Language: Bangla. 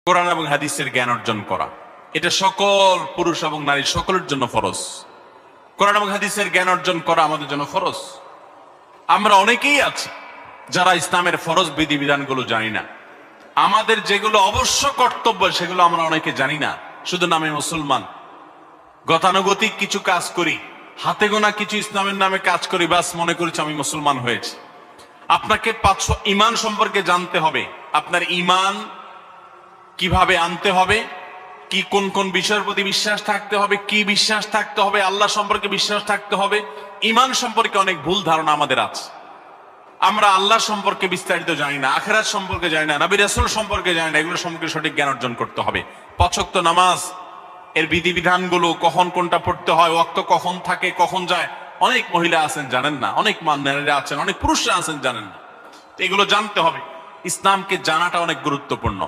কোরআন এবং হাদিসের জ্ঞান অর্জন করা, এটা সকল পুরুষ এবং নারী সকলের জন্য ফরজ। কোরআন এবং হাদিসের জ্ঞান অর্জন করা আমাদের জন্য ফরজ। আমরা অনেকেই আছি যারা ইসলামের ফরজ বিধিবিধানগুলো জানি না। আমাদের যেগুলো অবশ্য কর্তব্য সেগুলো আমরা অনেকে জানি না, শুধু নামে মুসলমান। গতানুগতিক কিছু কাজ করি, হাতে গোনা কিছু ইসলামের নামে কাজ করি, বাস মনে করেছি আমি মুসলমান হয়েছি। আপনাকে 500 ঈমান সম্পর্কে জানতে হবে। আপনার ঈমান কিভাবে আনতে হবে, কি কোন কোন বিষয়ের প্রতি বিশ্বাস থাকতে হবে, কি বিশ্বাস থাকতে হবে, আল্লাহ সম্পর্কে বিশ্বাস থাকতে হবে। ঈমান সম্পর্কে অনেক ভুল ধারণা আমাদের আছে। আমরা আল্লাহ সম্পর্কে বিস্তারিত জানি না, আখিরাত সম্পর্কে জানি না, নবী রাসূল সম্পর্কে জানি না। এগুলো সম্পর্কে সঠিক জ্ঞান অর্জন করতে হবে। 5 ওয়াক্ত নামাজ এর বিধিবিধানগুলো, কখন কোনটা পড়তে হয়, ওয়াক্ত কখন থাকে কখন যায়, অনেক মহিলা আছেন জানেন না, অনেক নারীরা আছেন, অনেক পুরুষরা আছেন জানেন না। এগুলো জানতে হবে। ইসলামকে জানাটা অনেক গুরুত্বপূর্ণ।